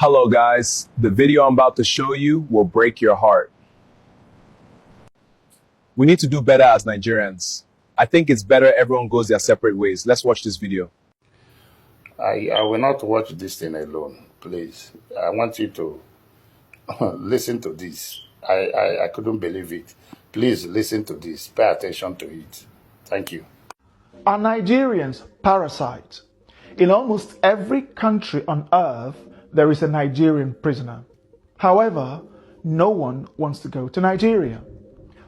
Hello guys, the video I'm about to show you will break your heart. We need to do better as Nigerians. I think it's better everyone goes their separate ways. Let's watch this video. I will not watch this thing alone, please. I want you to listen to this. I couldn't believe it. Please listen to this. Pay attention to it. Thank you. Are Nigerians parasites? In almost every country on earth, there is a Nigerian prisoner. However, no one wants to go to Nigeria.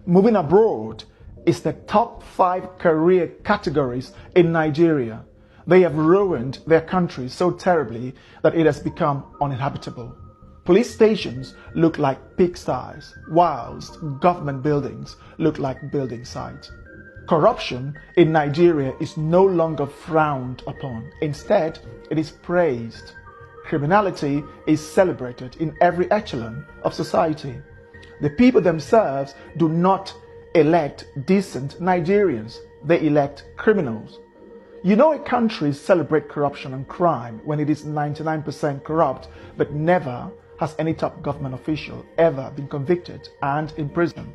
Moving abroad is the top 5 career categories in Nigeria. They have ruined their country so terribly that it has become uninhabitable. Police stations look like pigsties, whilst government buildings look like building sites. Corruption in Nigeria is no longer frowned upon. Instead, it is praised. Criminality is celebrated in every echelon of society. The people themselves do not elect decent Nigerians. They elect criminals. You know, a country celebrates corruption and crime when it is 99% corrupt, but never has any top government official ever been convicted and imprisoned.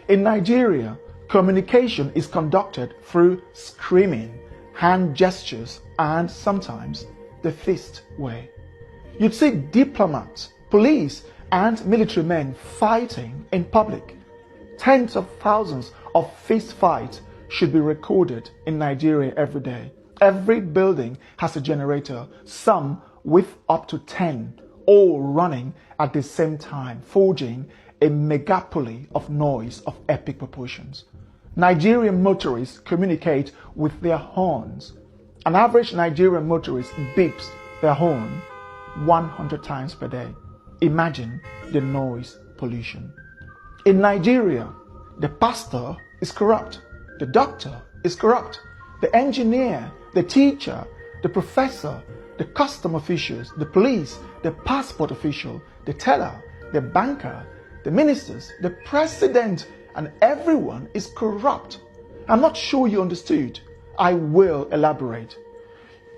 In Nigeria, communication is conducted through screaming, hand gestures, and sometimes the fist way. You'd see diplomats, police, and military men fighting in public. Tens of thousands of fist fights should be recorded in Nigeria every day. Every building has a generator, some with up to 10, all running at the same time, forging a megapoly of noise of epic proportions. Nigerian motorists communicate with their horns. An average Nigerian motorist beeps their horn 100 times per day. Imagine the noise pollution. In Nigeria, the pastor is corrupt, the doctor is corrupt, the engineer, the teacher, the professor, the custom officials, the police, the passport official, the teller, the banker, the ministers, the president, and everyone is corrupt. I'm not sure you understood. I will elaborate.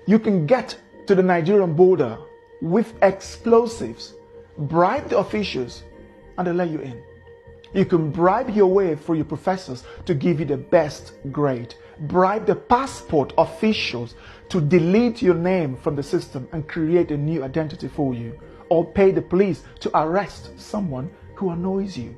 You can get to the Nigerian border with explosives, bribe the officials, and they'll let you in. You can bribe your way through your professors to give you the best grade. Bribe the passport officials to delete your name from the system and create a new identity for you. Or pay the police to arrest someone who annoys you.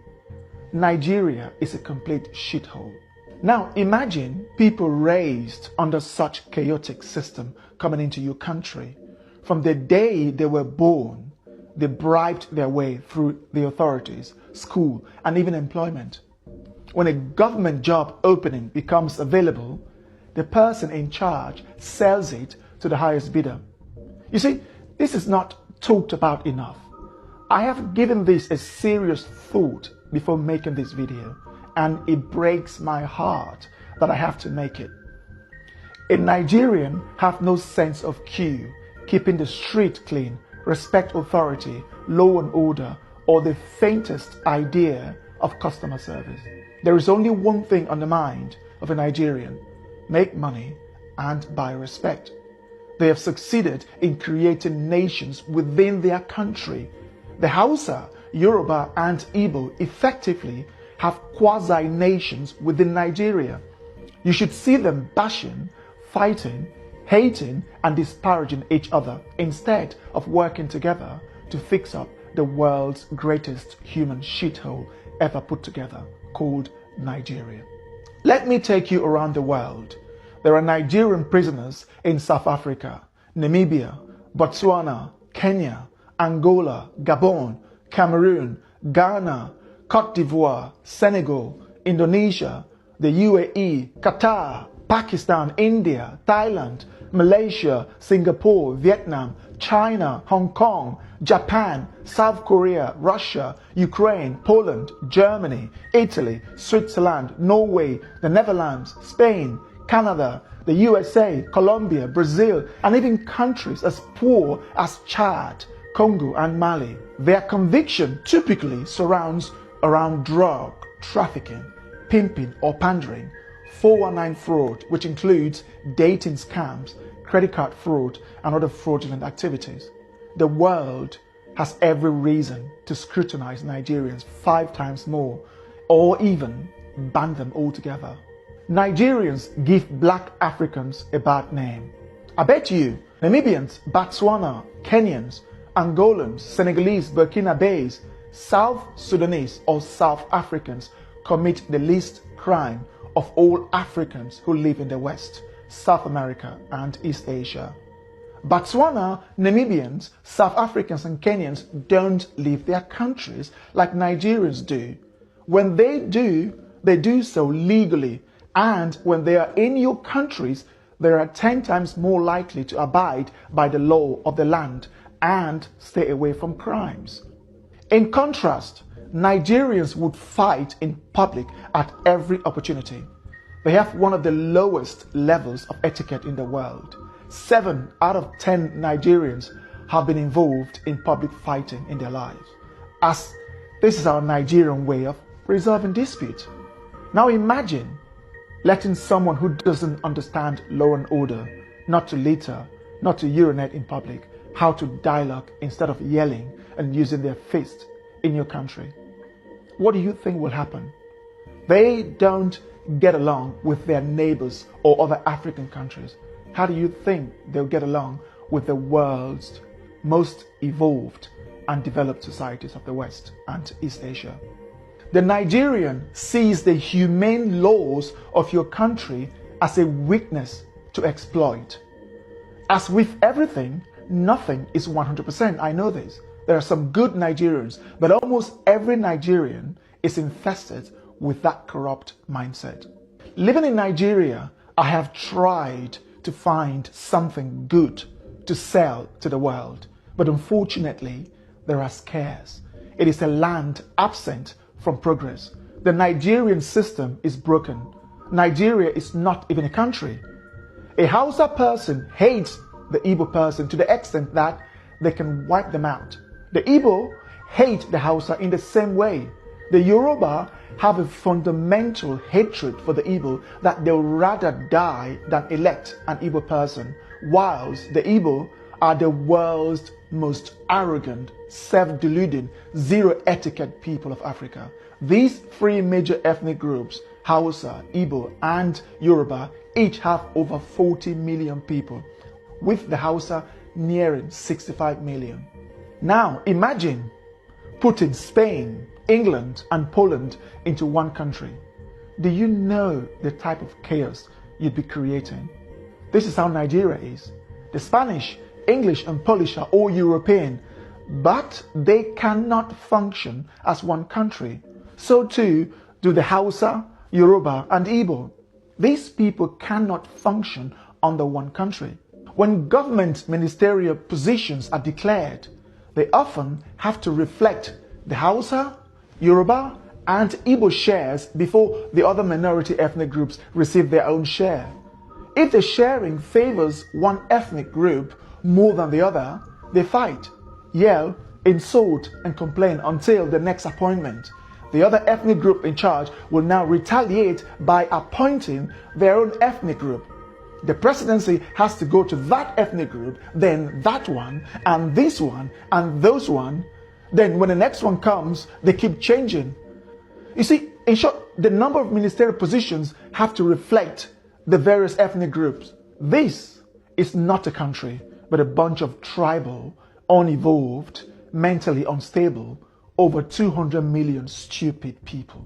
Nigeria is a complete shithole. Now imagine people raised under such chaotic system coming into your country. From the day they were born, they bribed their way through the authorities, school, and even employment. When a government job opening becomes available, the person in charge sells it to the highest bidder. You see, this is not talked about enough. I have given this a serious thought before making this video, and it breaks my heart that I have to make it. A Nigerian have no sense of queue, keeping the street clean, respect authority, law and order, or the faintest idea of customer service. There is only one thing on the mind of a Nigerian: make money and buy respect. They have succeeded in creating nations within their country. The Hausa, Yoruba, and Igbo effectively have quasi-nations within Nigeria. You should see them bashing, fighting, hating, and disparaging each other instead of working together to fix up the world's greatest human shithole ever put together, called Nigeria. Let me take you around the world. There are Nigerian prisoners in South Africa, Namibia, Botswana, Kenya, Angola, Gabon, Cameroon, Ghana, Cote d'Ivoire, Senegal, Indonesia, the UAE, Qatar, Pakistan, India, Thailand, Malaysia, Singapore, Vietnam, China, Hong Kong, Japan, South Korea, Russia, Ukraine, Poland, Germany, Italy, Switzerland, Norway, the Netherlands, Spain, Canada, the USA, Colombia, Brazil, and even countries as poor as Chad, Congo, and Mali. Their conviction typically surrounds around drug trafficking, pimping or pandering, 419 fraud, which includes dating scams, credit card fraud, and other fraudulent activities. The world has every reason to scrutinize Nigerians 5 times more, or even ban them altogether. Nigerians give black Africans a bad name. I bet you Namibians, Botswana, Kenyans, Angolans, Senegalese, Burkinabes, South Sudanese or South Africans commit the least crime of all Africans who live in the West, South America and East Asia. Botswana, Namibians, South Africans and Kenyans don't leave their countries like Nigerians do. When they do so legally, and when they are in your countries, they are 10 times more likely to abide by the law of the land and stay away from crimes. In contrast, Nigerians would fight in public at every opportunity. They have one of the lowest levels of etiquette in the world. 7 out of 10 Nigerians have been involved in public fighting in their lives, as this is our Nigerian way of resolving disputes. Now imagine letting someone who doesn't understand law and order, not to litter, not to urinate in public, how to dialogue instead of yelling and using their fists in your country. What do you think will happen? They don't get along with their neighbors or other African countries. How do you think they'll get along with the world's most evolved and developed societies of the West and East Asia? The Nigerian sees the humane laws of your country as a weakness to exploit. As with everything, nothing is 100%. I know this. There are some good Nigerians, but almost every Nigerian is infested with that corrupt mindset. Living in Nigeria, I have tried to find something good to sell to the world, but unfortunately, there are scarce. It is a land absent from progress. The Nigerian system is broken. Nigeria is not even a country. A Hausa person hates the Igbo person to the extent that they can wipe them out. The Igbo hate the Hausa in the same way. The Yoruba have a fundamental hatred for the Igbo that they'll rather die than elect an Igbo person, whilst the Igbo are the world's most arrogant, self-deluding, zero-etiquette people of Africa. These 3 major ethnic groups, Hausa, Igbo, and Yoruba, each have over 40 million people, with the Hausa nearing 65 million. Now imagine putting Spain, England, and Poland into one country. Do you know the type of chaos you'd be creating? This is how Nigeria is. The Spanish, English, and Polish are all European, but they cannot function as one country. So too do the Hausa, Yoruba, and Igbo. These people cannot function under one country. When government ministerial positions are declared, they often have to reflect the Hausa, Yoruba, and Igbo shares before the other minority ethnic groups receive their own share. If the sharing favors one ethnic group more than the other, they fight, yell, insult, and complain until the next appointment. The other ethnic group in charge will now retaliate by appointing their own ethnic group. The presidency has to go to that ethnic group, then that one, and this one, and those one. Then when the next one comes, they keep changing. You see, in short, the number of ministerial positions have to reflect the various ethnic groups. This is not a country, but a bunch of tribal, unevolved, mentally unstable, over 200 million stupid people.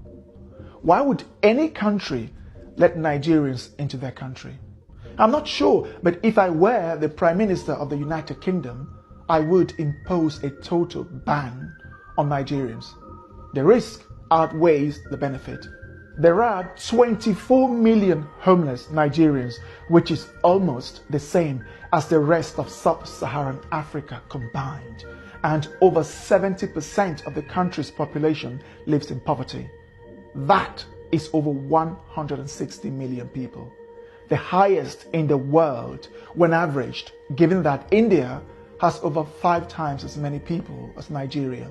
Why would any country let Nigerians into their country? I'm not sure, but if I were the Prime Minister of the United Kingdom, I would impose a total ban on Nigerians. The risk outweighs the benefit. There are 24 million homeless Nigerians, which is almost the same as the rest of sub-Saharan Africa combined. And over 70% of the country's population lives in poverty. That is over 160 million people. The highest in the world when averaged, given that India has over 5 times as many people as Nigeria.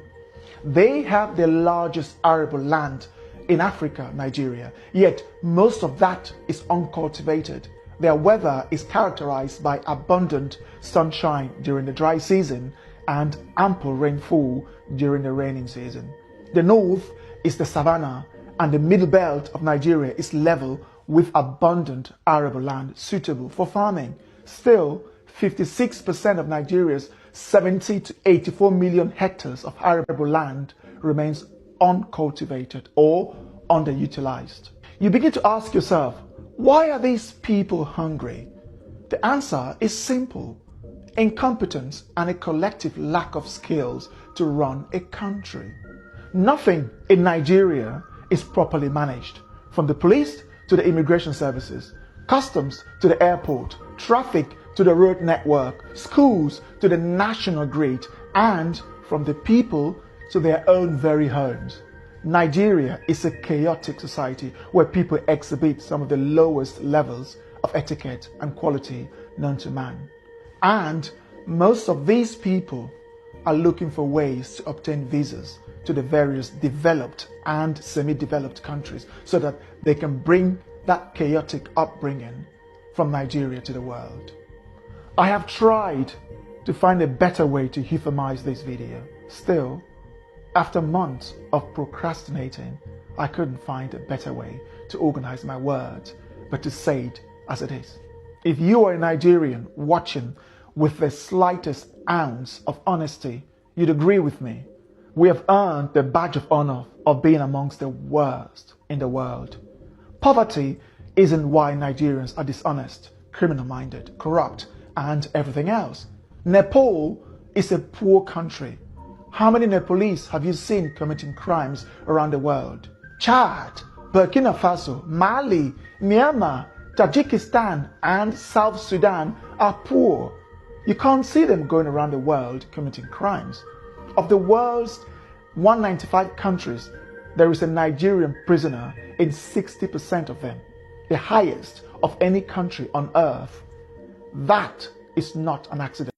They have the largest arable land in Africa, Nigeria, yet most of that is uncultivated. Their weather is characterized by abundant sunshine during the dry season and ample rainfall during the raining season. The north is the savanna, and the middle belt of Nigeria is level with abundant arable land suitable for farming. Still, 56% of Nigeria's 70 to 84 million hectares of arable land remains uncultivated or underutilized. You begin to ask yourself, why are these people hungry? The answer is simple: incompetence and a collective lack of skills to run a country. Nothing in Nigeria is properly managed, from the police to the immigration services, customs to the airport, traffic to the road network, schools to the national grid, and from the people to their own very homes. Nigeria is a chaotic society where people exhibit some of the lowest levels of etiquette and quality known to man. And most of these people are looking for ways to obtain visas to the various developed and semi-developed countries so that they can bring that chaotic upbringing from Nigeria to the world. I have tried to find a better way to euphemize this video. Still, after months of procrastinating, I couldn't find a better way to organize my words, but to say it as it is. If you are a Nigerian watching with the slightest ounce of honesty, you'd agree with me. We have earned the badge of honor of being amongst the worst in the world. Poverty isn't why Nigerians are dishonest, criminal-minded, corrupt, and everything else. Nepal is a poor country. How many Nepalese have you seen committing crimes around the world? Chad, Burkina Faso, Mali, Myanmar, Tajikistan, and South Sudan are poor. You can't see them going around the world committing crimes. Of the world's 195 countries, there is a Nigerian prisoner in 60% of them, the highest of any country on earth. That is not an accident.